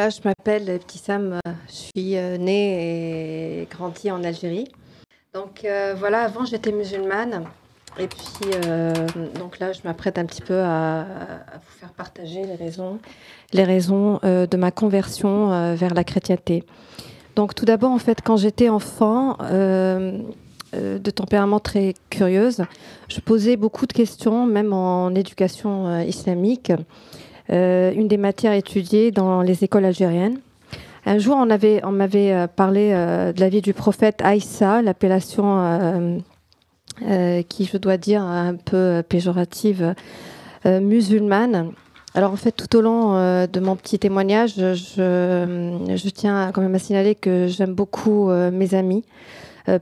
Voilà, je m'appelle Ibtissam, je suis née et grandie en Algérie. Donc voilà, avant j'étais musulmane. Et puis donc là, je m'apprête un petit peu à vous faire partager les raisons de ma conversion vers la chrétienté. Donc tout d'abord, en fait, quand j'étais enfant, de tempérament très curieuse, je posais beaucoup de questions, même en éducation islamique. Une des matières étudiées dans les écoles algériennes. Un jour, on m'avait parlé de la vie du prophète Aïssa, l'appellation qui, je dois dire, un peu péjorative, musulmane. Alors en fait, tout au long de mon petit témoignage, je tiens quand même à signaler que j'aime beaucoup mes amis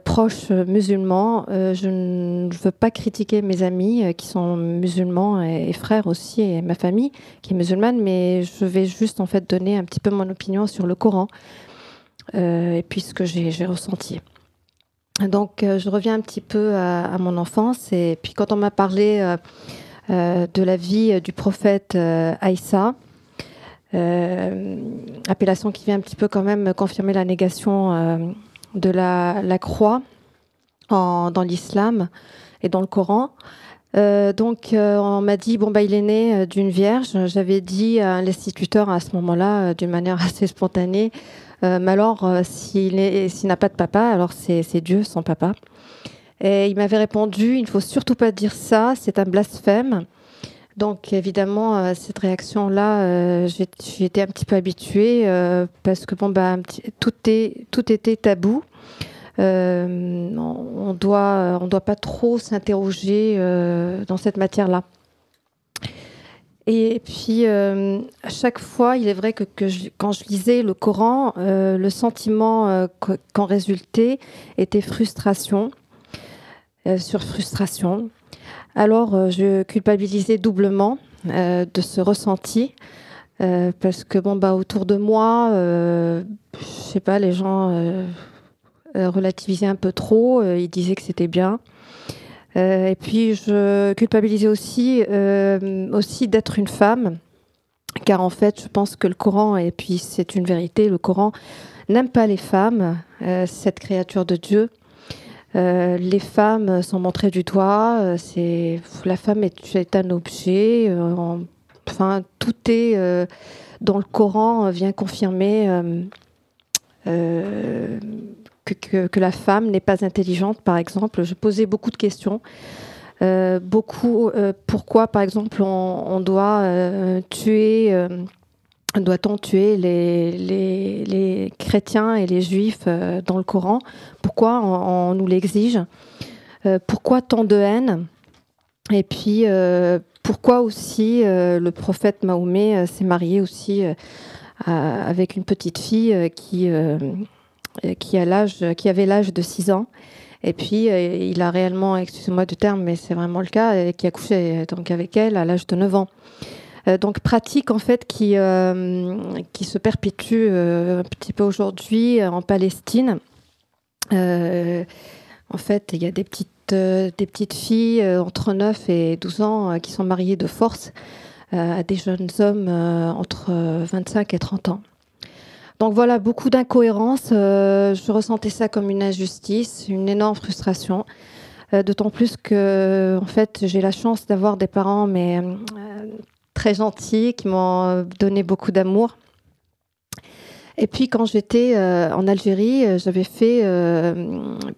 proches musulmans. Je ne veux pas critiquer mes amis qui sont musulmans et frères aussi, et ma famille qui est musulmane, mais je vais juste en fait donner un petit peu mon opinion sur le Coran et puis ce que j'ai ressenti. Donc je reviens un petit peu à mon enfance, et puis quand on m'a parlé de la vie du prophète Aïssa, appellation qui vient un petit peu quand même confirmer la négation de la croix dans l'islam et dans le Coran. Donc on m'a dit, bon, bah, il est né d'une vierge. J'avais dit à l'instituteur à ce moment-là, d'une manière assez spontanée, mais alors s'il n'a pas de papa, alors c'est Dieu, son papa. Et il m'avait répondu, il ne faut surtout pas dire ça, c'est un blasphème. Donc évidemment, cette réaction-là, j'ai été un petit peu habituée parce que bon, bah, tout était tabou. On doit pas trop s'interroger dans cette matière-là. Et puis, à chaque fois, il est vrai que quand je lisais le Coran, le sentiment qu'en résultait était frustration sur frustration. Alors, je culpabilisais doublement de ce ressenti. Parce que bon, bah, autour de moi, je sais pas, les gens relativisaient un peu trop, ils disaient que c'était bien. Et puis je culpabilisais aussi d'être une femme, car en fait je pense que le Coran, et puis c'est une vérité, le Coran n'aime pas les femmes, cette créature de Dieu. Les femmes sont montrées du doigt, la femme est un objet, enfin tout est dans le Coran vient confirmer que la femme n'est pas intelligente, par exemple. Je posais beaucoup de questions. Pourquoi, par exemple, on doit doit-on tuer les chrétiens et les juifs dans le Coran? Pourquoi on nous l'exige? Pourquoi tant de haine? Et puis, pourquoi aussi le prophète Mahomet s'est marié aussi avec une petite fille qui avait l'âge de 6 ans. Et puis, il a réellement, excusez-moi du terme, mais c'est vraiment le cas, qui a couché donc, avec elle à l'âge de 9 ans. Donc, pratique, en fait, qui se perpétue un petit peu aujourd'hui en Palestine. En fait, il y a des petites filles entre 9 et 12 ans qui sont mariées de force à des jeunes hommes entre 25 et 30 ans. Donc voilà, beaucoup d'incohérences. Je ressentais ça comme une injustice, une énorme frustration. D'autant plus que, en fait, j'ai la chance d'avoir des parents très gentils qui m'ont donné beaucoup d'amour. Et puis quand j'étais en Algérie, j'avais fait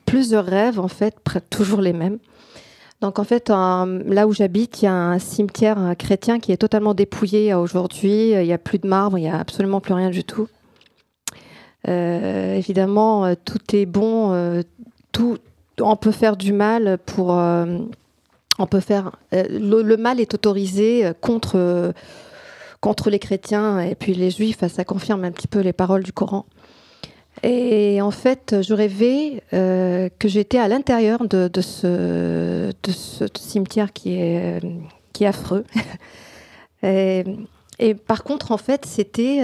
plusieurs rêves, en fait, toujours les mêmes. Donc en fait, là où j'habite, il y a un cimetière chrétien qui est totalement dépouillé aujourd'hui. Il n'y a plus de marbre, il n'y a absolument plus rien du tout. Évidemment, tout est bon. On peut faire du mal on peut faire. Le mal est autorisé contre les chrétiens et puis les juifs. Ça confirme un petit peu les paroles du Coran. Et en fait, je rêvais que j'étais à l'intérieur de ce cimetière qui est affreux. Et par contre, en fait, c'était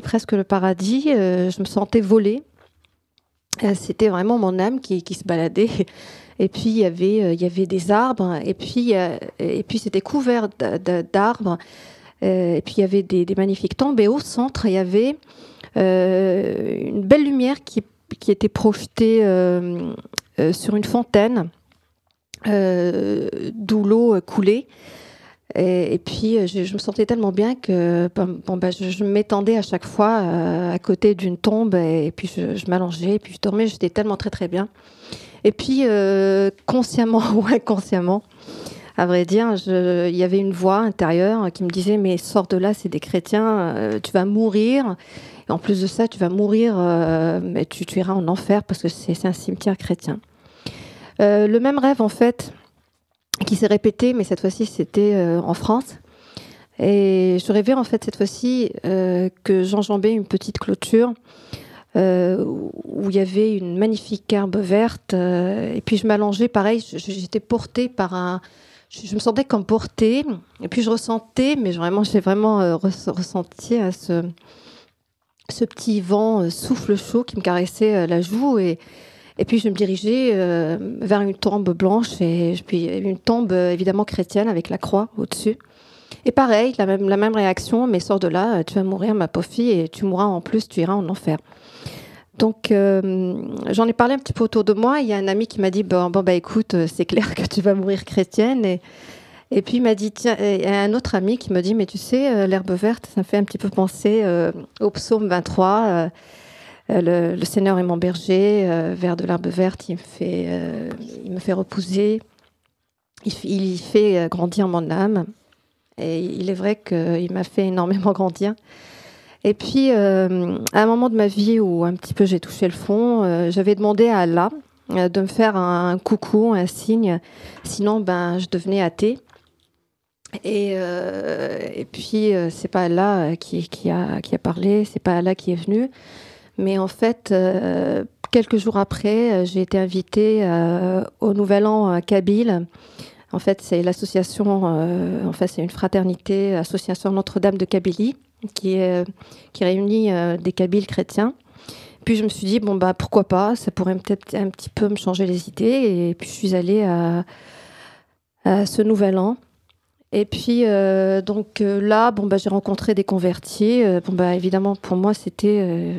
presque le paradis. Je me sentais volée. C'était vraiment mon âme qui se baladait. Et puis, il y avait des arbres. Et puis c'était couvert d'arbres. Et puis il y avait des magnifiques tombes. Et au centre, il y avait une belle lumière qui était projetée sur une fontaine d'où l'eau coulait. Et puis, je me sentais tellement bien que je m'étendais à chaque fois à côté d'une tombe et puis je m'allongeais et puis je dormais. J'étais tellement très très bien. Et puis, consciemment ou inconsciemment, à vrai dire, il y avait une voix intérieure qui me disait mais sors de là, c'est des chrétiens, tu vas mourir. Et en plus de ça, tu vas mourir, mais tu iras en enfer parce que c'est un cimetière chrétien. Le même rêve, en fait, qui s'est répété, mais cette fois-ci, c'était en France. Et je rêvais, en fait, cette fois-ci, que j'enjambais une petite clôture où il y avait une magnifique herbe verte. Et puis, je m'allongeais, pareil, j'étais portée par un... Je me sentais comme portée. Et puis, je ressentais, mais vraiment, j'ai vraiment ressenti ce petit vent souffle chaud qui me caressait la joue. Et puis, je me dirigeais vers une tombe blanche, et puis une tombe évidemment chrétienne avec la croix au-dessus. Et pareil, la même réaction, mais sors de là, tu vas mourir, ma pauvre fille, et tu mourras en plus, tu iras en enfer. Donc, j'en ai parlé un petit peu autour de moi. Il y a un ami qui m'a dit, écoute, c'est clair que tu vas mourir chrétienne. Et puis, il m'a dit, tiens, et un autre ami qui me dit, mais tu sais, l'herbe verte, ça me fait un petit peu penser au psaume 23. Le Seigneur est mon berger, vers de l'herbe verte, il me fait reposer, il fait grandir mon âme. Et il est vrai qu'il m'a fait énormément grandir. Et puis, à un moment de ma vie où un petit peu j'ai touché le fond, j'avais demandé à Allah de me faire un coucou, un signe, sinon je devenais athée. Et puis, c'est pas Allah qui a parlé, c'est pas Allah qui est venu. Mais en fait, quelques jours après, j'ai été invitée au Nouvel An Kabyle. En fait, c'est l'association, c'est une fraternité, association Notre-Dame de Kabylie, qui réunit des Kabyles chrétiens. Puis je me suis dit, pourquoi pas, ça pourrait peut-être un petit peu me changer les idées. Et puis je suis allée à ce Nouvel An. Et puis, là, j'ai rencontré des convertis. Évidemment, pour moi, c'était...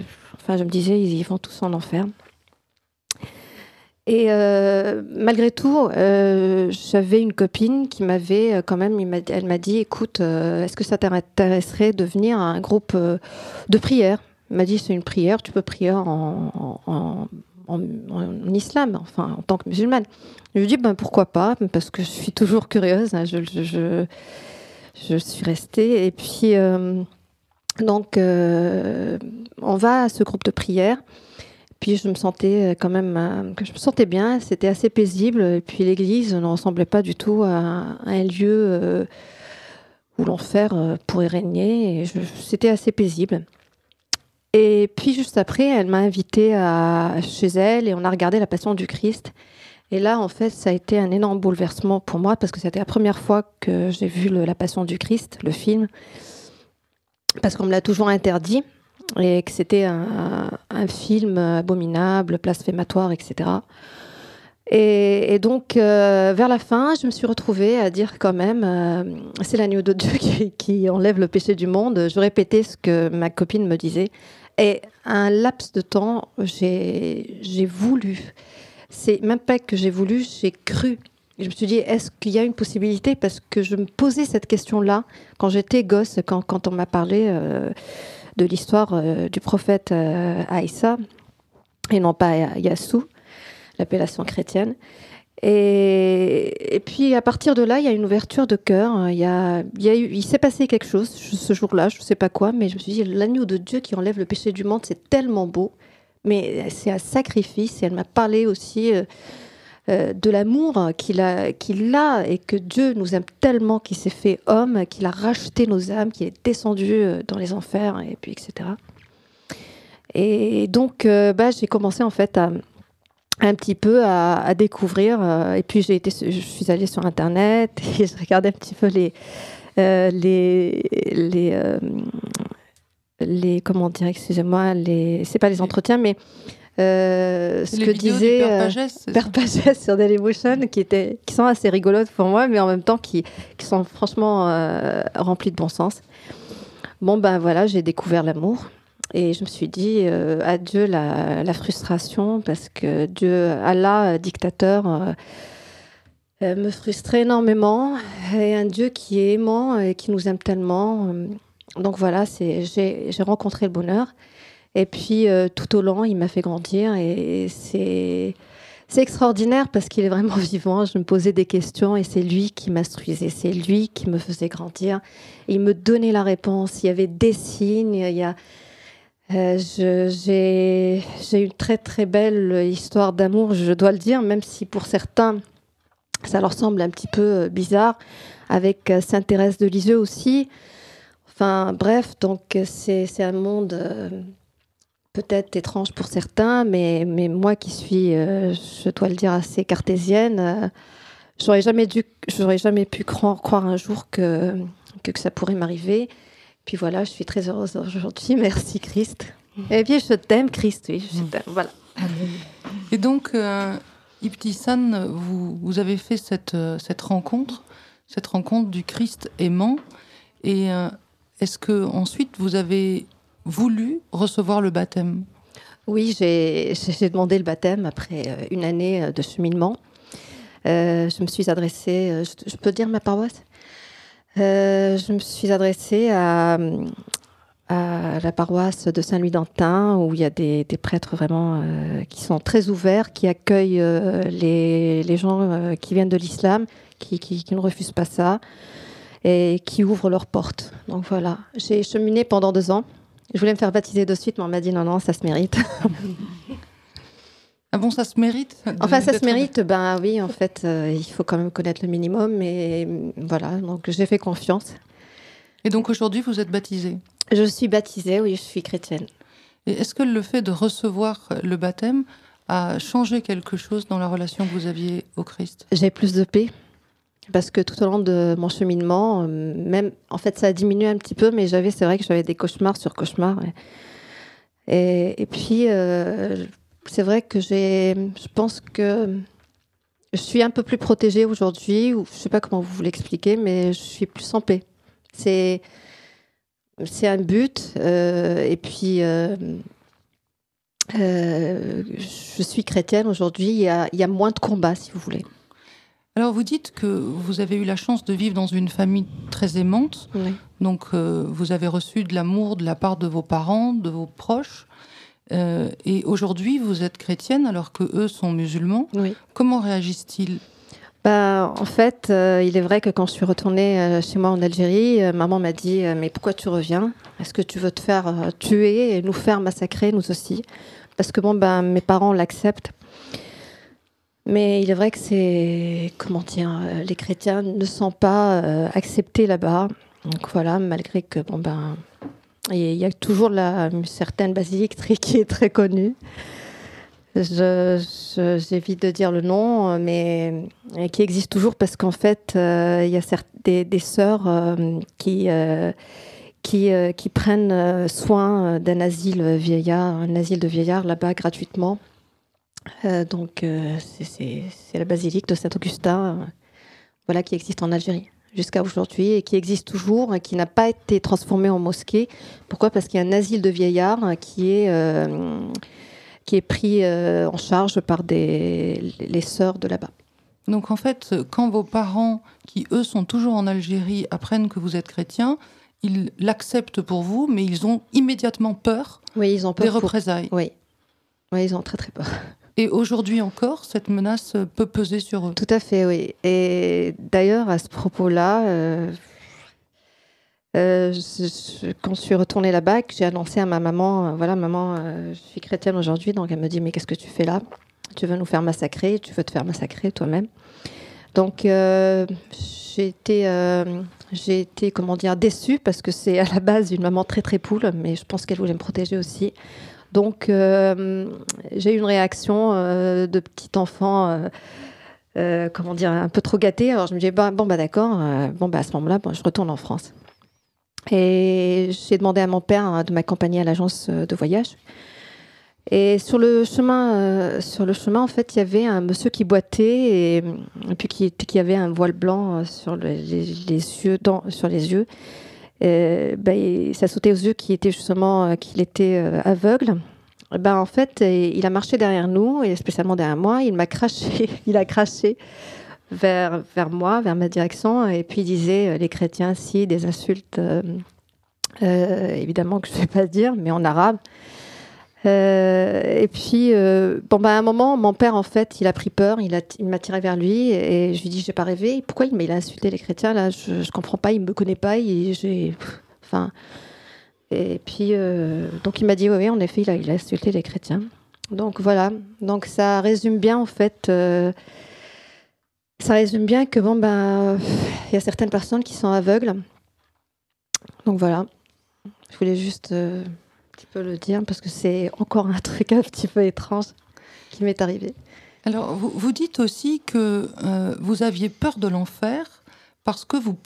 je me disais, ils vont tous en enfer. Et malgré tout, j'avais une copine qui m'avait quand même... Elle m'a dit, écoute, est-ce que ça t'intéresserait de venir à un groupe de prière ? Elle m'a dit, c'est une prière, tu peux prier en islam, enfin, en tant que musulmane. Je lui ai dit, pourquoi pas, parce que je suis toujours curieuse. Hein, je suis restée. Et puis, on va à ce groupe de prière. Puis je me sentais quand même, je me sentais bien, c'était assez paisible. Et puis l'église ne ressemblait pas du tout à un lieu où l'enfer pourrait régner. Et c'était assez paisible. Et puis juste après, elle m'a invitée chez elle et on a regardé La Passion du Christ. Et là, en fait, ça a été un énorme bouleversement pour moi parce que c'était la première fois que j'ai vu La Passion du Christ, le film, parce qu'on me l'a toujours interdit et que c'était un film abominable, blasphématoire, etc. Et donc, vers la fin, je me suis retrouvée à dire quand même, c'est l'agneau de Dieu qui enlève le péché du monde. Je répétais ce que ma copine me disait. Et un laps de temps, j'ai voulu. C'est même pas que j'ai voulu, j'ai cru. Et je me suis dit, est-ce qu'il y a une possibilité ? Parce que je me posais cette question-là quand j'étais gosse, quand on m'a parlé de l'histoire du prophète Aïssa, et non pas Yassou, l'appellation chrétienne. Et puis, à partir de là, il y a une ouverture de cœur. Il s'est passé quelque chose ce jour-là, je ne sais pas quoi, mais je me suis dit, l'agneau de Dieu qui enlève le péché du monde, c'est tellement beau. Mais c'est un sacrifice. Et elle m'a parlé aussi de l'amour qu'il a et que Dieu nous aime tellement, qu'il s'est fait homme, qu'il a racheté nos âmes, qu'il est descendu dans les enfers, et puis etc. Et donc, j'ai commencé en fait un petit peu à découvrir. Et puis, je suis allée sur Internet et je regardais un petit peu les comment dire, excusez-moi, c'est pas les entretiens, mais ce que disait Père Pagès sur Dailymotion, qui sont assez rigolotes pour moi, mais en même temps qui sont franchement remplies de bon sens. Bon, ben voilà, j'ai découvert l'amour. Et je me suis dit, adieu la frustration, parce que Dieu, Allah, dictateur, me frustrait énormément. Et un Dieu qui est aimant et qui nous aime tellement. Donc voilà, j'ai rencontré le bonheur. Et puis, tout au long, il m'a fait grandir. Et c'est extraordinaire parce qu'il est vraiment vivant. Je me posais des questions et c'est lui qui m'instruisait. C'est lui qui me faisait grandir. Il me donnait la réponse. Il y avait des signes. J'ai une très très belle histoire d'amour, je dois le dire, même si pour certains ça leur semble un petit peu bizarre, avec Sainte Thérèse de Lisieux aussi. Enfin bref, donc c'est un monde peut-être étrange pour certains, mais moi qui suis, je dois le dire, assez cartésienne, j'aurais jamais pu croire un jour que ça pourrait m'arriver. Puis voilà, je suis très heureuse aujourd'hui. Merci Christ. Eh bien, je t'aime Christ, oui, je t'aime. Voilà. Et donc, Ibtissam, vous avez fait cette rencontre du Christ aimant. Et est-ce que ensuite vous avez voulu recevoir le baptême ? Oui, j'ai demandé le baptême après une année de cheminement. Je me suis adressée, je peux dire ma paroisse ? Je me suis adressée à la paroisse de Saint-Louis-d'Antin, où il y a des prêtres vraiment qui sont très ouverts, qui accueillent les gens qui viennent de l'islam, qui ne refusent pas ça, et qui ouvrent leurs portes. Donc voilà, j'ai cheminé pendant 2 ans. Je voulais me faire baptiser de suite, mais on m'a dit non, ça se mérite. Ah bon, ça se mérite ? Enfin, ça se mérite, ben oui, en fait, il faut quand même connaître le minimum, mais voilà, donc j'ai fait confiance. Et donc aujourd'hui, vous êtes baptisée ? Je suis baptisée, oui, je suis chrétienne. Et est-ce que le fait de recevoir le baptême a changé quelque chose dans la relation que vous aviez au Christ ? J'ai plus de paix, parce que tout au long de mon cheminement, même, en fait, ça a diminué un petit peu, mais c'est vrai que j'avais des cauchemars sur cauchemars. Et puis, c'est vrai que je pense que je suis un peu plus protégée aujourd'hui, ou je ne sais pas comment vous l'expliquer, mais je suis plus en paix. C'est un but, et puis je suis chrétienne aujourd'hui, il y a moins de combats, si vous voulez. Alors vous dites que vous avez eu la chance de vivre dans une famille très aimante, oui. Donc vous avez reçu de l'amour de la part de vos parents, de vos proches, et aujourd'hui vous êtes chrétienne alors qu'eux sont musulmans. Oui. Comment réagissent-ils ? En fait, il est vrai que quand je suis retournée chez moi en Algérie, maman m'a dit « Mais pourquoi tu reviens ? Est-ce que tu veux te faire tuer et nous faire massacrer, nous aussi ?» Parce que mes parents l'acceptent. Mais il est vrai que les chrétiens ne sont pas acceptés là-bas. Donc voilà, malgré que il y a toujours une certaine basilique qui est très connue. J'évite de dire le nom, mais qui existe toujours parce qu'en fait, il y a des sœurs qui prennent soin d'un asile de vieillards là-bas gratuitement. Donc, c'est la basilique de Saint-Augustin, voilà, qui existe en Algérie jusqu'à aujourd'hui et qui existe toujours et qui n'a pas été transformée en mosquée. Pourquoi ? Parce qu'il y a un asile de vieillards qui est pris en charge par les sœurs de là-bas. Donc en fait, quand vos parents, qui eux sont toujours en Algérie, apprennent que vous êtes chrétien, ils l'acceptent pour vous, mais ils ont immédiatement peur, ils ont peur des représailles. Oui, ils ont très très peur. Et aujourd'hui encore, cette menace peut peser sur eux. Tout à fait, oui. Et d'ailleurs, à ce propos-là, quand je suis retournée là-bas, j'ai annoncé à ma maman, maman, je suis chrétienne aujourd'hui, donc elle me dit, mais qu'est-ce que tu fais là ? Tu veux nous faire massacrer ? Tu veux te faire massacrer toi-même ? Donc j'ai été, déçue parce que c'est à la base une maman très très poule, mais je pense qu'elle voulait me protéger aussi. Donc j'ai eu une réaction de petit enfant, un peu trop gâtée. Alors je me dis d'accord, à ce moment-là, je retourne en France. Et j'ai demandé à mon père de m'accompagner à l'agence de voyage. Et sur le chemin, en fait, il y avait un monsieur qui boitait et puis qui avait un voile blanc sur les yeux, sur les yeux. Ça sautait aux yeux qu'il était aveugle. En fait, il a marché derrière nous et spécialement derrière moi. Il m'a craché, il a craché vers moi, vers ma direction, et puis il disait les chrétiens, si des insultes, évidemment que je ne vais pas dire, mais en arabe. Et puis, à un moment, mon père, en fait, il a pris peur, il m'a tiré vers lui et je lui ai dit, j'ai pas rêvé. Pourquoi il a insulté les chrétiens là? Je comprends pas, il me connaît pas. Et puis, donc il m'a dit, oui, en effet, il a insulté les chrétiens. Donc voilà. Donc ça résume bien, en fait. Ça résume bien que il y a certaines personnes qui sont aveugles. Donc voilà. Je voulais juste petit peu le dire parce que c'est encore un truc un petit peu étrange qui m'est arrivé. Alors, vous dites aussi que vous aviez peur de l'enfer parce que vous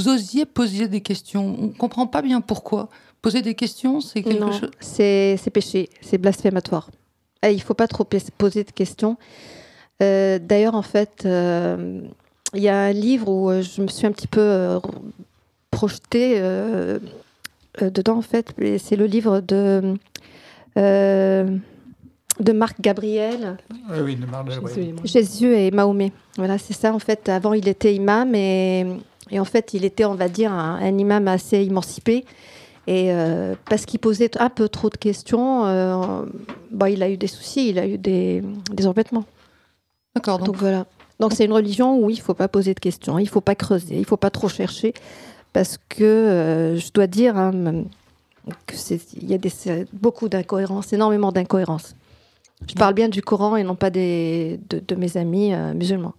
osiez poser des questions. On ne comprend pas bien pourquoi. Poser des questions, c'est quelque chose... c'est péché, c'est blasphématoire. Et il ne faut pas trop poser de questions. D'ailleurs, en fait, il y a un livre où je me suis un petit peu projetée dedans, en fait. C'est le livre de Marc Gabriel. Oui, de Marc Gabriel. Jésus et Mahomet. Voilà, c'est ça, en fait. Avant, il était imam et en fait, il était, on va dire, un imam assez émancipé. Et parce qu'il posait un peu trop de questions, il a eu des soucis, il a eu des embêtements. D'accord. Donc voilà. Donc c'est une religion où il ne faut pas poser de questions, il ne faut pas creuser, il ne faut pas trop chercher. Parce que je dois dire qu'il y a beaucoup d'incohérences, énormément d'incohérences. Je parle bien du Coran et non pas de mes amis musulmans.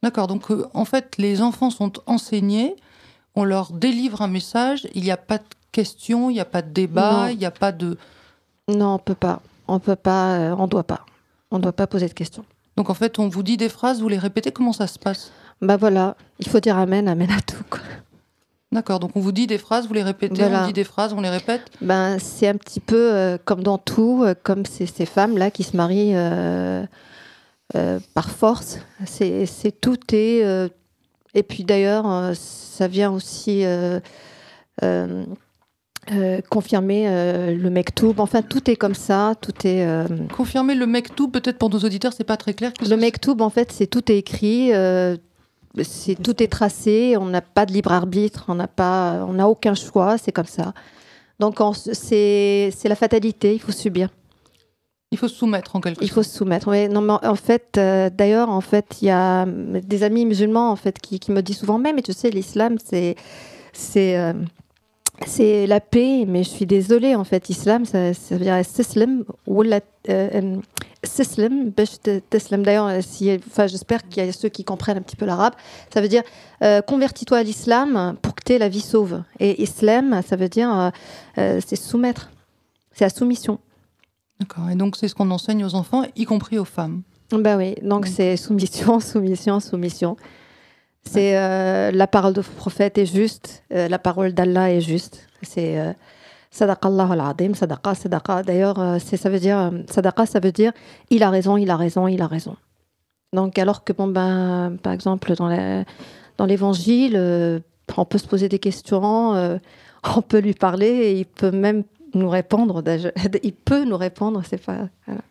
D'accord, donc en fait, les enfants sont enseignés, on leur délivre un message, il n'y a pas de questions, il n'y a pas de débat, il n'y a pas de... Non, on peut pas, on doit pas. On ne doit pas poser de questions. Donc en fait, on vous dit des phrases, vous les répétez, comment ça se passe? Voilà, il faut dire amen, amen à tout, quoi. D'accord, donc on vous dit des phrases, vous les répétez, voilà. On dit des phrases, on les répète. C'est un petit peu comme dans tout, comme ces femmes-là qui se marient par force. Tout est... et puis d'ailleurs, ça vient aussi confirmer le mektoub. Enfin, tout est comme ça, tout est... Confirmer le mektoub, peut-être pour nos auditeurs, c'est pas très clair. Le mektoub, en fait, tout est écrit... tout est tracé, on n'a pas de libre arbitre, on n'a aucun choix, c'est comme ça. Donc c'est la fatalité, il faut subir. Il faut se soumettre en quelque sorte. Il faut se soumettre. Oui, non, mais en fait, d'ailleurs, en fait, il y a des amis musulmans en fait qui me disent souvent, mais tu sais, l'islam, c'est la paix, mais je suis désolée, en fait, islam, ça veut dire islam ou la Sislim, d'ailleurs, j'espère qu'il y a ceux qui comprennent un petit peu l'arabe. Ça veut dire convertis-toi à l'islam pour que tu aies la vie sauve. Et islam, ça veut dire c'est soumettre. C'est la soumission. D'accord. Et donc, c'est ce qu'on enseigne aux enfants, y compris aux femmes. Oui. Donc, c'est soumission, soumission, soumission. C'est la parole du prophète est juste, la parole d'Allah est juste. C'est Sadaqallahu al-Azim, sadaqa. D'ailleurs, ça veut dire sadaqa, ça veut dire il a raison, il a raison, il a raison. Donc, alors que par exemple, dans l'Évangile, on peut se poser des questions, on peut lui parler, et il peut même nous répondre. Il peut nous répondre, c'est pas. Voilà.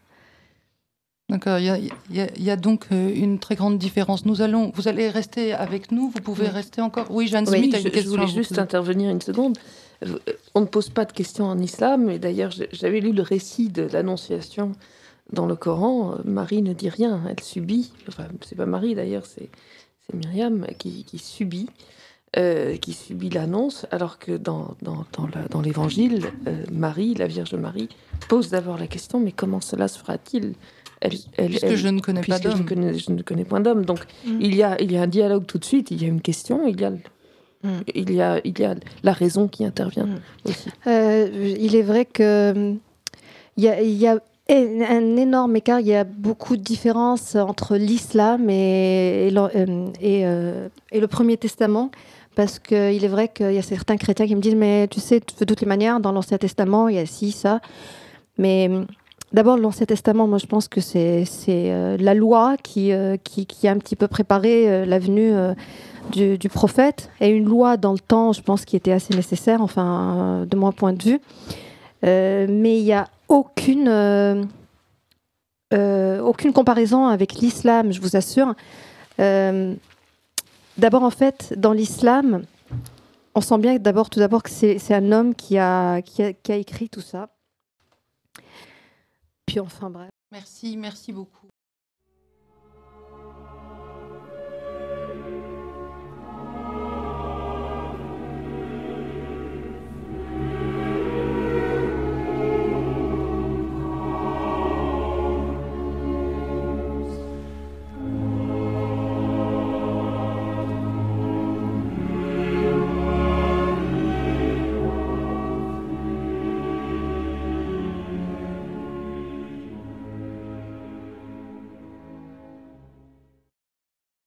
D'accord, il y a donc une très grande différence. Vous allez rester avec nous, vous pouvez rester encore. Oui, Jeanne Smith a une question. Je voulais juste intervenir une seconde. On ne pose pas de questions en islam, et d'ailleurs, j'avais lu le récit de l'Annonciation dans le Coran. Marie ne dit rien, elle subit. Enfin, c'est pas Marie d'ailleurs, c'est Myriam qui subit l'annonce, alors que dans l'Évangile, Marie, la Vierge Marie, pose d'abord la question, mais comment cela se fera-t-il? Puisque je ne connais pas d'homme. Je ne connais point d'homme. Donc, il y a un dialogue tout de suite, il y a une question, il y a la raison qui intervient aussi. Il est vrai que il y a un énorme écart, il y a beaucoup de différences entre l'islam et le Premier Testament, parce qu'il est vrai qu'il y a certains chrétiens qui me disent, mais tu sais, de toutes les manières, dans l'Ancien Testament, il y a ci, ça. Mais d'abord, l'Ancien Testament, moi je pense que c'est la loi qui a un petit peu préparé la venue du prophète, et une loi dans le temps, je pense, qui était assez nécessaire, enfin, de mon point de vue. Mais il n'y a aucune comparaison avec l'islam, je vous assure. D'abord, en fait, dans l'islam, on sent bien tout d'abord que c'est un homme qui a écrit tout ça. Puis enfin, bref. Merci beaucoup.